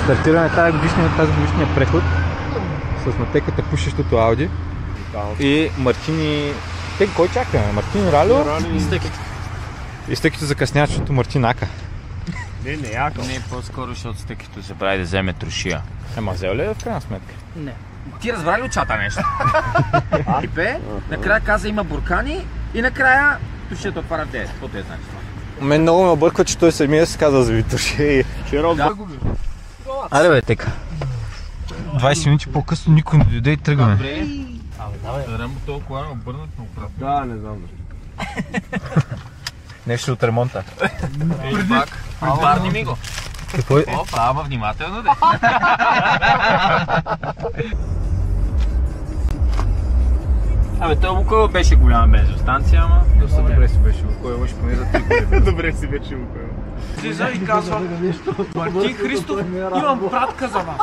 Стартираме тази годишния преход с натеката пушещото Ауди и Мартини... Кой чакаме? Мартин Ралио? И Стъкито закъсня, защото Мартин Ака. Не, Ака. Не, по-скоро, защото Стъкито забрави да вземе трошия. Ама взел ли е в крайна сметка? Не. Ти разбра ли от чата нещо? Ипе, накрая каза има буркани и накрая тушията отваря в 10. Какво е значи? Мен много ме обърква, че той самия се казва за Витушия и... Аре бе, тека. 20 минути по-късно никой не дойде и тръгваме. Добре. Давай. Рембо толкова е обърнат на обратно. Да, не знам защо. Нещо от ремонта. Предварни ми го. Какво е? О, права, внимателно де. Абе, той Лукойл беше голяма бензостанция, ама... Доста добре си беше Лукойл, имаш поне за 3 години. Добре си вече Лукойл. Слиза и казва: Мартин Христов, имам пратка за вас.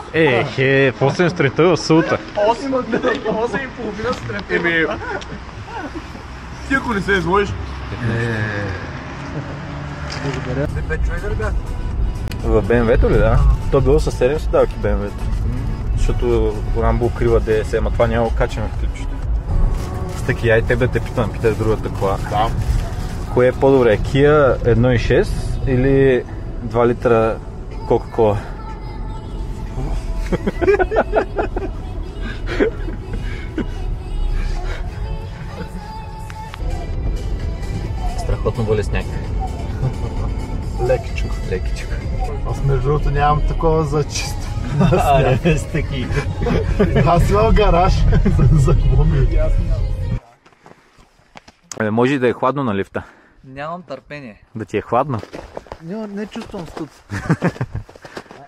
Хе, в 8 сутринта в Султа. 8,5 сутринта. Еми... Ти ако не се изложиш... В БМВ-то ли, да? То било със 7 седалки БМВ-то. Защото Рамбо укрива ДС, ама това няма го качено в клипчето. Стъки, я и теб да те питам, питай другата кола. Да. Кое е по-добре, Kia 1.6 или 2 литра Кока-Кола? Страхотно болесняк. Лекичко. Лекичко. Аз между другото нямам такова за чисто. Аре, стъки. Аз имам гараж. За какво ми? Може и да е хладно на лифта. Нямам търпение. Да ти е хладно? Не чувствам студ.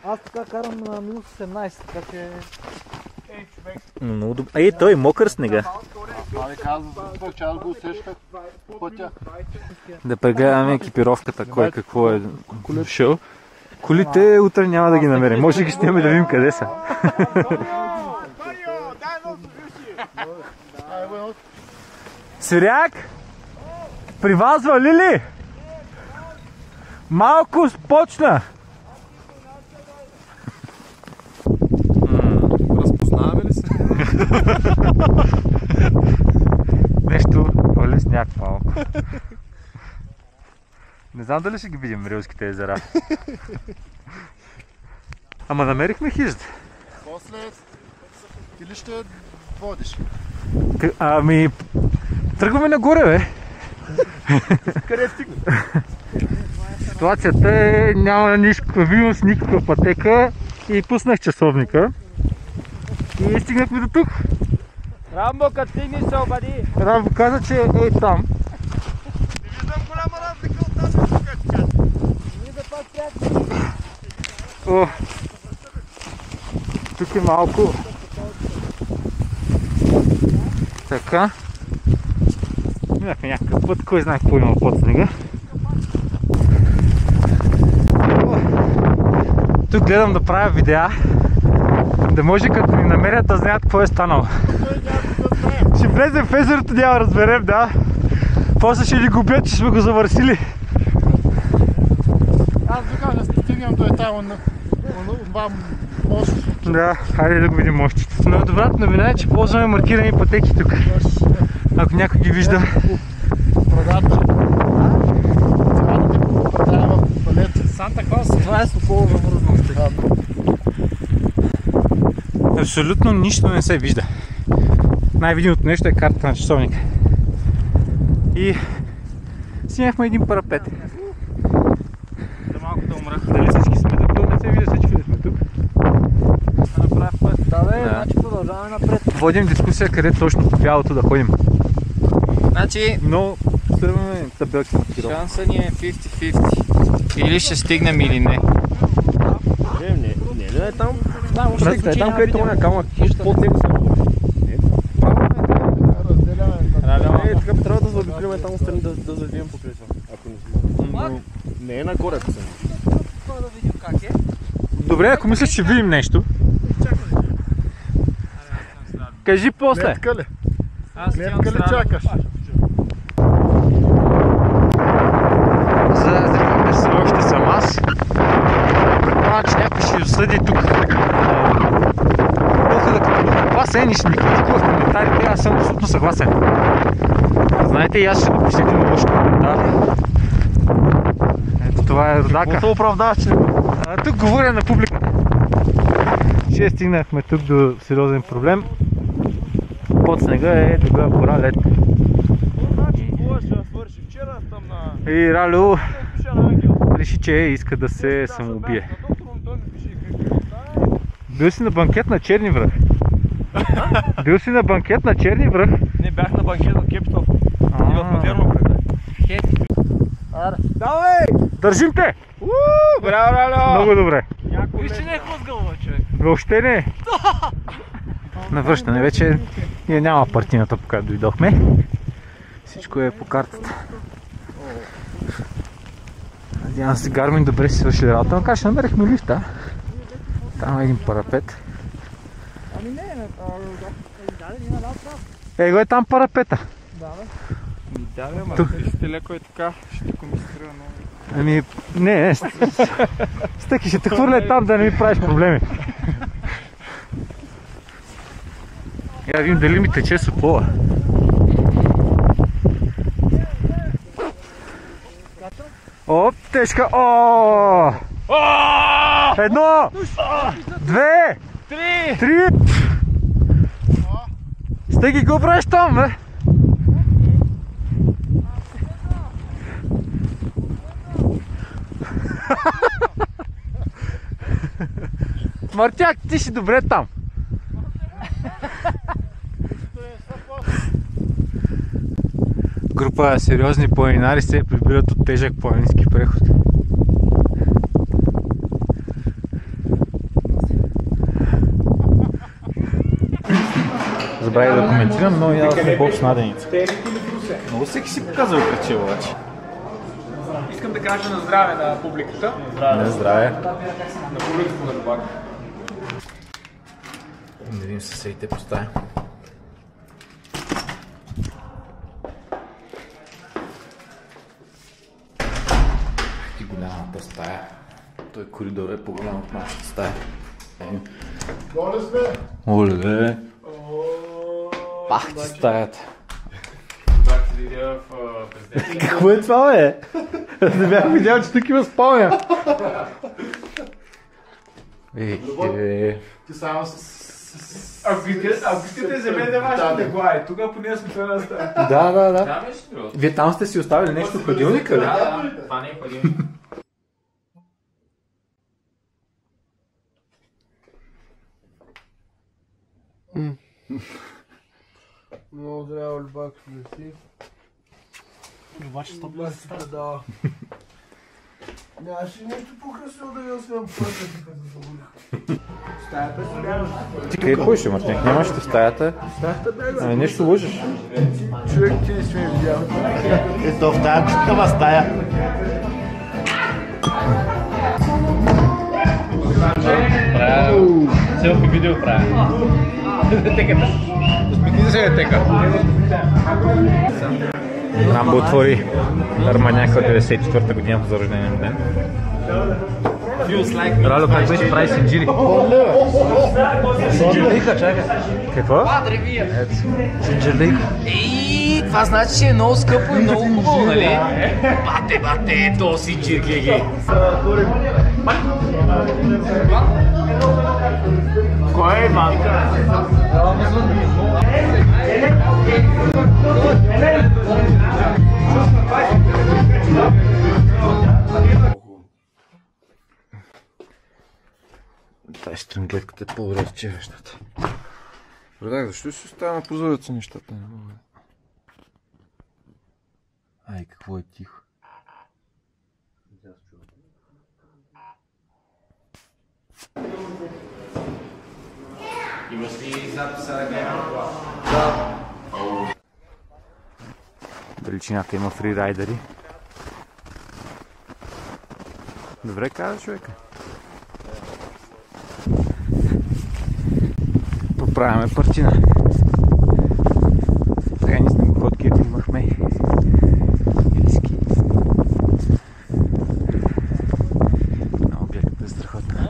Аз така карам на минус 18, така че... Много добре. Ей, той е мокър снега. Абе казвам, че аз го усещах пътя. Да прегледаме екипировката, кой какво е шоу. Колите утре няма да ги намерим. Може да ги снимаме да видим къде са. Свиряк! При вас вали ли? Малко почна! Разпознаваме ли се? Нещо вали сняг малко. Не знам дали ще ги видим рилските езера. Ама намерихме хижда. После ти ли ще водиш? Ами... Тръгваме нагоре, бе. Къде стигна? Ситуацията е, няма никаква видимост, никаква пътека и пуснах часовника. И стигнахме до тук. Рамбо, като стигни се обади. Рамбо каза, че е там. Не виждам голяма разлика от тази тук. О, тук е малко. Така. Минахме някакъв път, кой знае какво има под снега. Тук гледам да правя видеа, да може като ни намерят да знаят какво е станало. Ще влезем в езерото, няма разберем, да. После ще ни губят, че сме го завърсили. Аз викам да стигнем до етапа на мост. Да, хайде да го видим мощите. Но добрата новина е, че ползваме маркирани пътеки тук. Ако някой ги вижда. Продавче. Трябва в палет. Санта Клаус, това е Соколова връзност. Абсолютно нищо не се вижда. Най-видимото нещо е картата на часовника. И снимахме един парапет. За малко да умрах. Дали всички сме тук? Не се вижда всички да сме тук. Направи път. Да, бе, значи продължаваме напред. Водим дискусия къде точно по бялото да ходим. Значи, Но следваме табелки на Киро. шанса ни е 50-50. Или ще стигнем или не. Не е там. Да, още Е там, където е камък. Под него са. Разделяме. Така трябва да заобикриваме там страни да завием покрай това. Ако не си. Не е нагоре, ако съм. това да видим как е. Добре, ако мислиш, че видим нещо. Кажи после. Гледка ли? Аз Гледка ли чакаш? За зрителите все още съм аз. Предполагам, че някой ще съди тук. Това са ни ще ни критикува в коментарите, аз съм абсолютно съгласен. Знаете, и аз ще напиша един лош коментар. Ето това е Родака. Какво се оправдаваш, че? Тук говоря на публика. Ще стигнахме тук до сериозен проблем. Под снега е дебела кора лед. И Ралю реши, че иска да се самоубие. Бил си на банкет на Черни връх. Бил си на банкет на Черни връх. Не, бях на банкет на Кепитов. И в модерно предай. Давай! Държим те! Браво, Ралю! Много добре. Виж, че не е хлъзгал, човек. Въобще не. Навръщане вече ние няма партийната, по която дойдохме. Всичко е по картата. Надявам се, Гармин добре си свършили работа, но ще намерихме лифта. Там е един парапет. Его е там парапета. Да, ама ти леко е така, ще те комистрира много. Ами, не, Стъки, ще те хвърля там да не ми правиш проблеми. Я видим дали ми тече сопола. Оп, тежка, о! Едно! Две! Три! Стъги, го правиш там, бе? Мартяк, ти си добре там. Група сериозни планинари се прибират от тежък планински преход. Забравих да коментирам, но ядохме боб с наденица. Много всеки си показва кръче, обаче. Искам да кажа на здраве на публиката. Не, здраве. На публиката на Рибак. Да видим съседите по стая. Ти голямата стая. Той коридор е по-голям от нашата стая. Доле сме! Оле! Пах ти стаята! Какво е това, бе? Не бях видял, че тук има спалня. Ти само Ако искате вземете вашите глави, тогава поне сме това да става. Да. Вие там сте си оставили нещо в хладилника, ли? Да, това не е хладилник. много здраво, Любак, мерси. Обаче 100 Да. Нямаше нищо по-красиво да я освен първата, като заболях. Стаята си бягаш. Ти къде ходиш, Мартин? Нямаш в стаята? Стаята бягаш. Ами нещо лъжеш. Човек, ти не си ме видял. Ето в тази чуткава стая. Селфи видео правя. Теката. Успехи се е тека. Рамбо отвори Арманяка от 94-та година за рождения ден. Ралю, как беше прави синджири? Синджерлика, чакай. Какво? Синджерлика. Ей, това значи, че е много скъпо и много хубаво, нали? Бате, то си джиргеги. Кой е Иван? Тази стрънглетката е по-разчевещата. Продах, защо си остава на прозореца нещата? Не мога. Ай, какво е тихо. Имаш ли записа на гейма? Далечината има фрирайдери. Добре каза човека. Поправяме партина. Така ни снегоходки имахме. Ски. Много гледката е страхотна.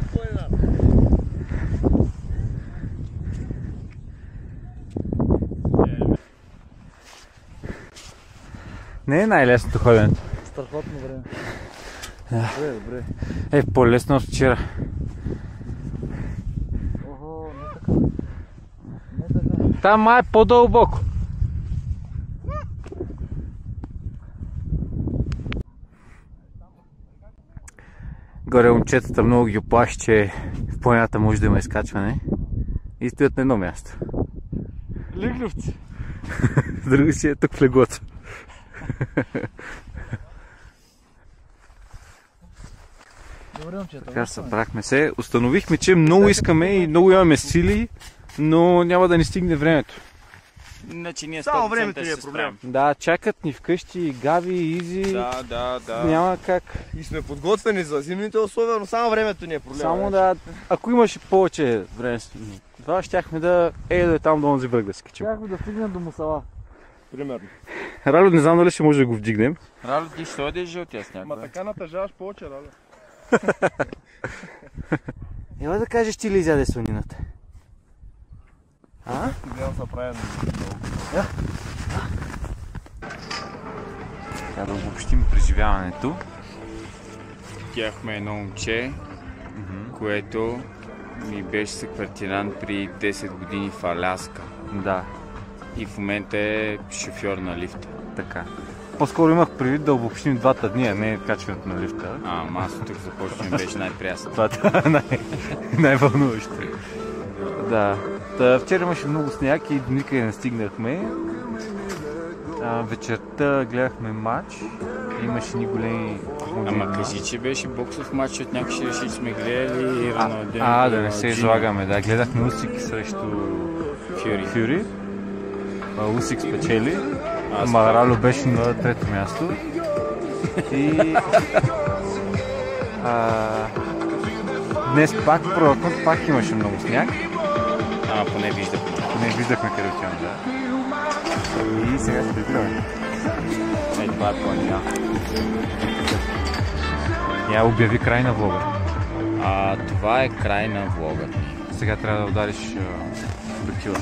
Не е най-лесното ходенето. Страхотно време. Добре, добре. Е, по-лесно от вчера. Охо, не така. Не така. Там май е по-дълбоко. Горе момчетата много ги оплаши, че в планината може да има изкачване. И стоят на едно място. Лигливци. Друго си е тук в леглото. Добре, момчета. Така събрахме се. Установихме, че много искаме и много имаме сили, но няма да ни стигне времето. Иначе ние Само 100% времето ни е ще се проблем. справим. Да, чакат ни вкъщи Гави, Изи. Да. Няма как. И сме подготвени за зимните условия, но само времето ни е проблем. Само да, ако имаше повече време, това щяхме да да е там до онзи връх да се качим. Щяхме да стигнем до Мусала. Примерно. Ралю, не знам дали ще може да го вдигнем. Рало, ти ще дойдеш жълтия сняг, Ма бе? така натъжаваш повече, Рале. Ела да кажеш ти ли изяде слонината? А? Гледам се прави Трябва да обобщим преживяването. Тяхме едно момче, което ми беше съквартирант при 10 години в Аляска. Да, И в момента е шофьор на лифта. така. По-скоро имах предвид да обобщим двата дни, а не качването на лифта. Аз от тук започвам, беше най-прясно. Това е най-вълнуващо. Да. Вчера имаше много сняг и никъде не стигнахме. Вечерта гледахме матч. Имаше ни големи... Ама кажи, че беше боксов матч, от някой ще реши, че сме гледали Роналдиньо. Да не се излагаме. Да, гледахме Усик срещу Фюри. Усик спечели. Ама Рало беше на трето място. И... днес пак продължим, пак имаше много сняг. Поне виждахме. Не виждахме къде отивам, да. И сега ще гледаме. Това е планина. Я обяви край на влога. Това е край на влога. Сега трябва да удариш обектива.